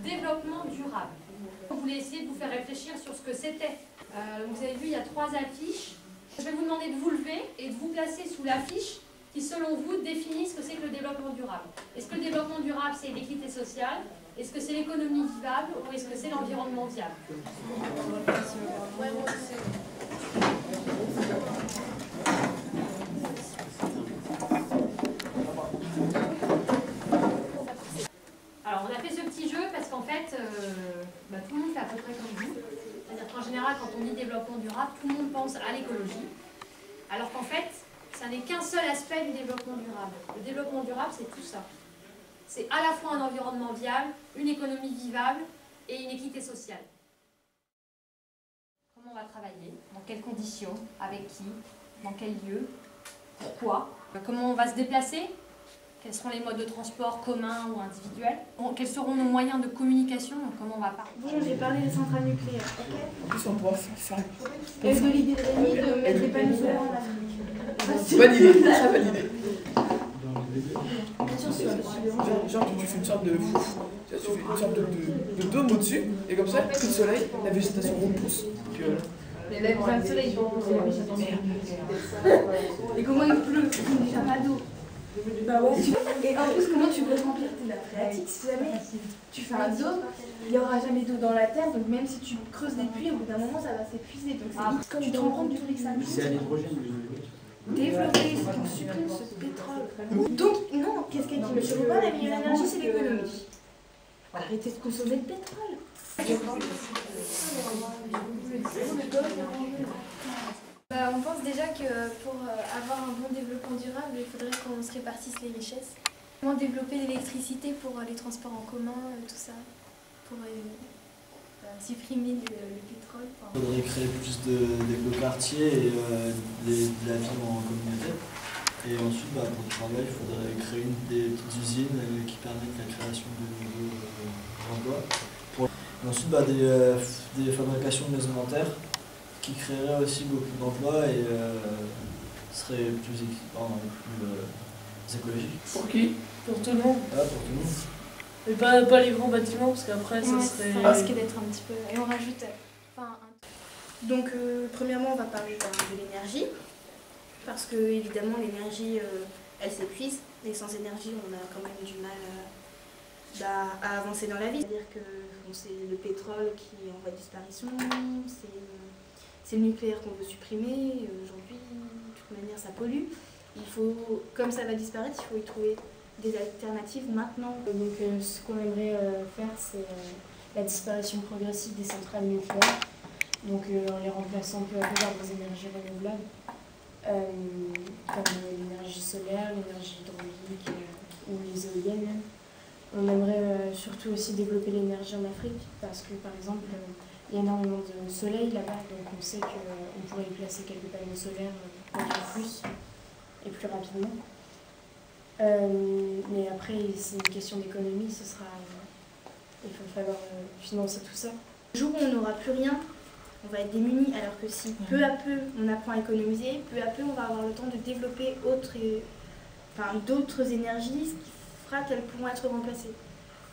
développement durable. Je voulais essayer de vous faire réfléchir sur ce que c'était. Vous avez vu, il y a 3 affiches. Je vais vous demander de vous lever et de vous placer sous l'affiche qui, selon vous, définit ce que c'est que le développement durable. Est-ce que le développement durable, c'est l'équité sociale? Est-ce que c'est l'économie vivable ou est-ce que c'est l'environnement viable? Alors, on a fait ce petit jeu parce qu'en fait, tout le monde fait à peu près comme vous. C'est-à-dire qu'en général, quand on dit développement durable, tout le monde pense à l'écologie. Alors qu'en fait, ça n'est qu'un seul aspect du développement durable. Le développement durable, c'est tout ça. C'est à la fois un environnement viable, une économie vivable et une équité sociale. Comment on va travailler? Dans quelles conditions? Avec qui? Dans quel lieu? Pourquoi? Comment on va se déplacer? Quels seront les modes de transport communs ou individuels? Quels seront nos moyens de communication? Comment on va parler? Bon, j'ai parlé des centrales nucléaires, ok? En plus, on pourra faire. Et de l'idée de mettre des panneaux solaires en Afrique. Bonne idée, très bonne idée. Bien sûr, Genre, tu fais une sorte de dôme au-dessus, et comme ça, le soleil, la végétation repousse. Puis voilà. Mais là, enfin, le soleil, c'est la végétation. Et comment il pleut? Il n'y a déjà pas d'eau. Bah ouais. Et en plus, comment tu peux remplir tes nappes phréatiques si jamais tu fais un dôme, il n'y aura jamais d'eau dans la terre, donc même si tu creuses des puits, au bout d'un moment, ça va s'épuiser. Donc tu te rends compte du truc, ça. C'est à l'hydrogène. Développer, qu'on supprime ce pétrole. Donc, non, qu'est-ce qu'elle dit? Monsieur Robin, la meilleure énergie, c'est l'économie. Arrêtez de consommer de pétrole. On pense déjà que pour avoir un bon développement durable, il faudrait qu'on se répartisse les richesses. Comment développer l'électricité pour les transports en commun, tout ça, pour supprimer le pétrole. Il faudrait créer plus d'écoquartiers et de la vie en communauté. Et ensuite, pour le travail, il faudrait créer des petites usines qui permettent la création de nouveaux emplois. Et ensuite, des fabrications de maisons dentaires qui créeraient aussi beaucoup d'emplois et seraient plus écologiques. Pour qui? Pour tout le monde. Pour tout le monde. Et pas les grands bâtiments, parce qu'après, ça serait... Ça risque d'être un petit peu... Et on rajoute... Donc, premièrement, on va parler de l'énergie. Parce que, évidemment, l'énergie, elle s'épuise. Et sans énergie, on a quand même du mal à avancer dans la vie. C'est-à-dire que c'est le pétrole qui est en voie de disparition, c'est le nucléaire qu'on veut supprimer. Aujourd'hui, de toute manière, ça pollue. Il faut, comme ça va disparaître, il faut y trouver des alternatives maintenant. Donc ce qu'on aimerait faire, c'est la disparition progressive des centrales nucléaires, donc en les remplaçant peu à peu par des énergies renouvelables, comme l'énergie solaire, l'énergie hydraulique ou les éoliennes même. On aimerait surtout aussi développer l'énergie en Afrique, parce que par exemple, il y a énormément de soleil là-bas, donc on sait qu'on pourrait y placer quelques panneaux solaires encore plus et plus rapidement. Mais après, c'est une question d'économie, il va falloir financer tout ça. Le jour où on n'aura plus rien, on va être démunis, alors que si peu à peu on apprend à économiser, peu à peu on va avoir le temps de développer d'autres énergies, ce qui fera qu'elles pourront être remplacées.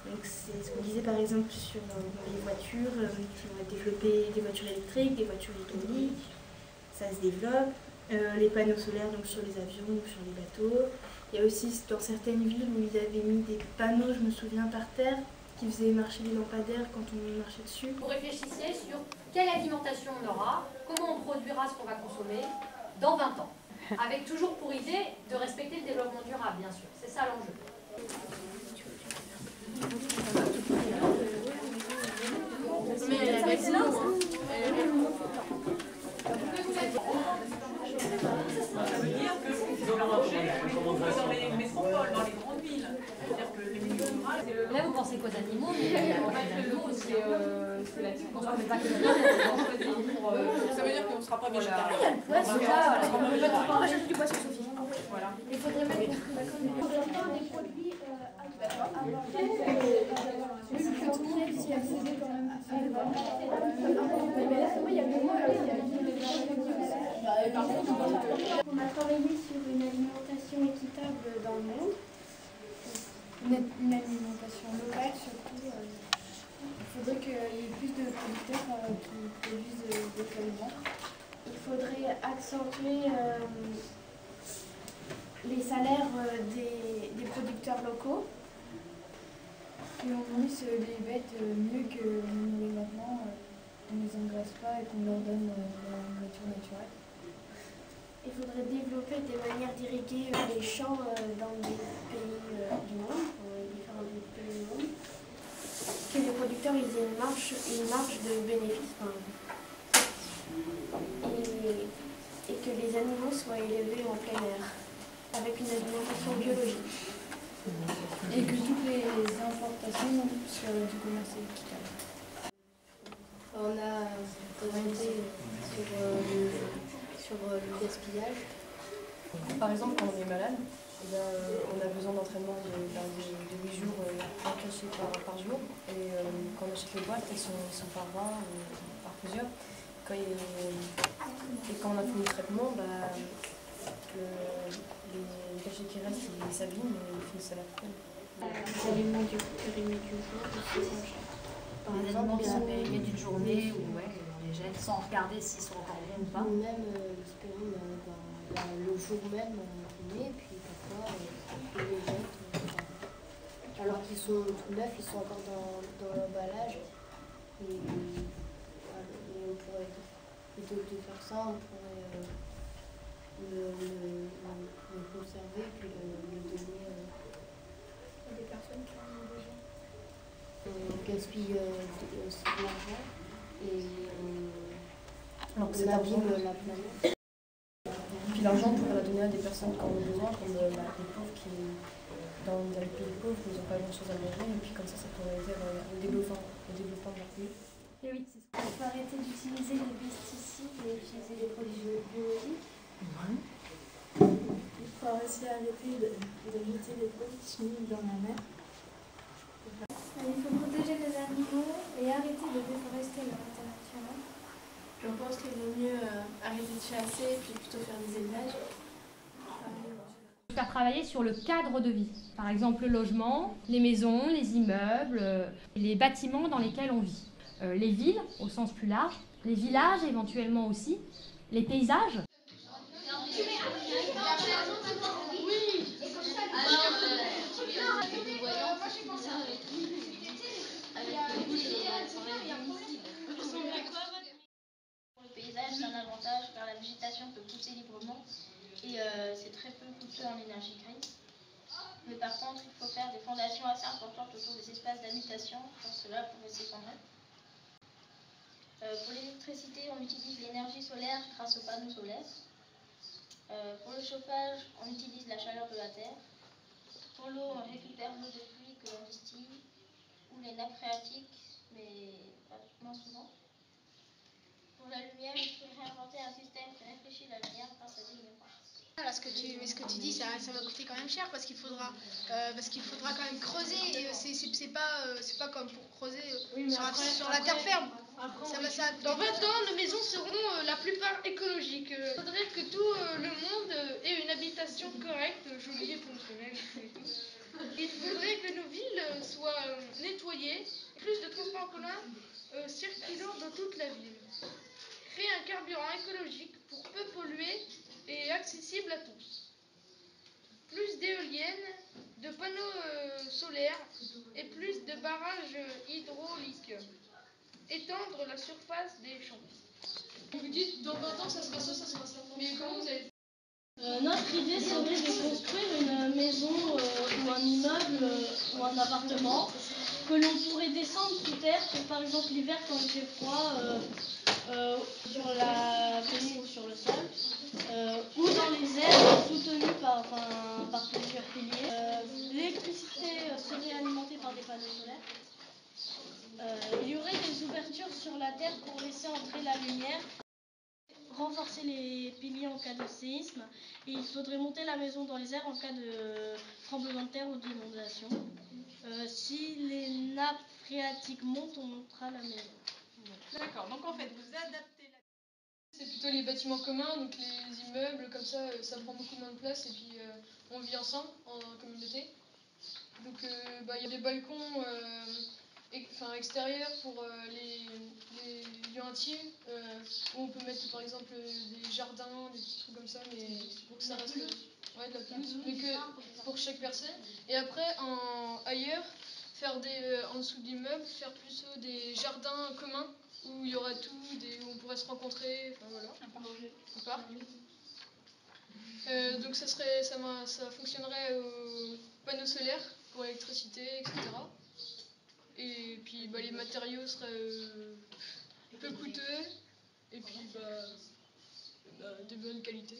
Donc c'est ce qu'on disait par exemple sur les voitures, qui vont développer des voitures électriques, des voitures hydrauliques, ça se développe. Les panneaux solaires donc sur les avions ou sur les bateaux. Il y a aussi dans certaines villes où ils avaient mis des panneaux, je me souviens, par terre, qui faisaient marcher les lampadaires quand on marchait dessus. Vous réfléchissez sur quelle alimentation on aura, comment on produira ce qu'on va consommer dans 20 ans. Avec toujours pour idée de respecter le développement durable, bien sûr. C'est ça l'enjeu. Là, vous pensez qu'aux animaux, mais en fait, l'eau, c'est la type qu'on ne met pas que le Ça veut dire qu'on ne sera pas végétarien. Il y a le poisson, Moi j'ai du poisson, Sophie. voilà. Il faudrait mettre des produits On a travaillé sur une alimentation équitable dans le monde, une alimentation locale surtout. Il faudrait qu'il y ait plus de producteurs qui produisent des feuilles vertes. Il faudrait accentuer les salaires des producteurs locaux. Que l'on nourrisse les bêtes mieux que nous les maintenant, qu'on ne les engraisse pas et qu'on leur donne de la nourriture naturelle. Il faudrait développer des manières d'irriguer les champs dans les pays du monde, dans les différents pays du monde. Que les producteurs ils aient une marge de bénéfice. Et que les animaux soient élevés en plein air, avec une alimentation biologique. Et que toutes les importations soient du commerce équitable. On a commenté sur le gaspillage. Par exemple, quand on est malade, on a besoin d'entraînement de 8 jours cachés par jour. Et quand on achète les boîtes, elles sont par 20 ou par plusieurs. Et quand on a fini le traitement, les cachets qui restent, ils s'abîment et ils finissent à la poubelle. Les aliments périmés du jour, Par exemple, qui sont périmés d'une journée où on les jette sans regarder s'ils sont encore bons ou pas. ou même ils se périment le jour même primé, puis parfois on les jette. Alors qu'ils sont tout neufs, ils sont encore dans l'emballage. Et on pourrait, plutôt que de faire ça, on pourrait le conserver puis le donner Il y a des personnes qui en ont besoin. on gaspille aussi de l'argent et Alors que on cet argent, abîme la planète. puis l'argent, on pourrait la donner à des personnes qui en ont besoin, comme des pauvres qui, dans les pays pauvres, ils n'ont pas grand-chose à manger, et puis comme ça pourrait aider au développement de leur pays. Et oui, c'est ça. Il faut arrêter d'utiliser les pesticides et utiliser des produits biologiques. Il faut aussi arrêter de jeter des produits chimiques dans la mer. Il faut protéger les animaux et arrêter de déforester le habitat naturel. Je pense qu'il vaut mieux arrêter de chasser et puis plutôt faire des élevages. Faire travailler sur le cadre de vie. Par exemple, le logement, les maisons, les immeubles, les bâtiments dans lesquels on vit. Les villes, au sens plus large, les villages éventuellement aussi, les paysages. Pour le paysage, c'est un avantage car la végétation peut pousser librement et c'est très peu coûteux en énergie grise. Mais par contre, il faut faire des fondations assez importantes autour des espaces d'habitation, car cela pourrait s'effondrer. Pour l'électricité, on utilise l'énergie solaire grâce aux panneaux solaires. Pour le chauffage, on utilise la chaleur de la terre. Pour l'eau, on récupère l'eau de pluie que l'on distille, ou les nappes phréatiques, mais moins souvent. Pour la lumière, il faut réinventer un système qui réfléchit la lumière grâce à des miroirs. Voilà, ce que tu dis, ça va coûter quand même cher parce qu'il faudra quand même creuser. Et c'est pas comme pour creuser sur la terre ferme. Dans 20 ans, nos maisons seront la plupart écologiques. Il faudrait que tout le monde ait une habitation correcte, jolie et fonctionnelle. Il faudrait que nos villes soient nettoyées, plus de transports en commun circulant dans toute la ville. Créer un carburant écologique pour peu polluer et accessible à tous. Plus d'éoliennes, de panneaux solaires et plus de barrages hydrauliques. Étendre la surface des champs. Vous dites dans 20 ans ça sera ça, ça sera ça. Mais comment vous allez notre idée serait de construire une maison ou un immeuble ou un appartement que l'on pourrait descendre sous terre, par exemple l'hiver quand il fait froid, sur la pelouse ou sur le sol, ou dans les airs soutenus par plusieurs piliers. L'électricité serait alimentée par des panneaux solaires. Il y aurait des ouvertures sur la terre pour laisser entrer la lumière. Renforcer les piliers en cas de séisme et il faudrait monter la maison dans les airs en cas de tremblement de terre ou d'inondation. Si les nappes phréatiques montent, on montera la maison. D'accord, donc en fait vous adaptez la... C'est plutôt les bâtiments communs, donc les immeubles, comme ça prend beaucoup moins de place et puis on vit ensemble en communauté. Donc il y a des balcons extérieur pour les lieux intimes, où on peut mettre par exemple des jardins, des petits trucs comme ça, mais pour que ça reste de la pelouse, mais que pour chaque personne. Et après, ailleurs, faire en dessous de l'immeuble, faire plus des jardins communs où il y aura tout, où on pourrait se rencontrer, enfin voilà. Un parc. Donc ça fonctionnerait aux panneaux solaires pour l'électricité, etc. Et puis les matériaux seraient peu coûteux et puis de bonne qualité.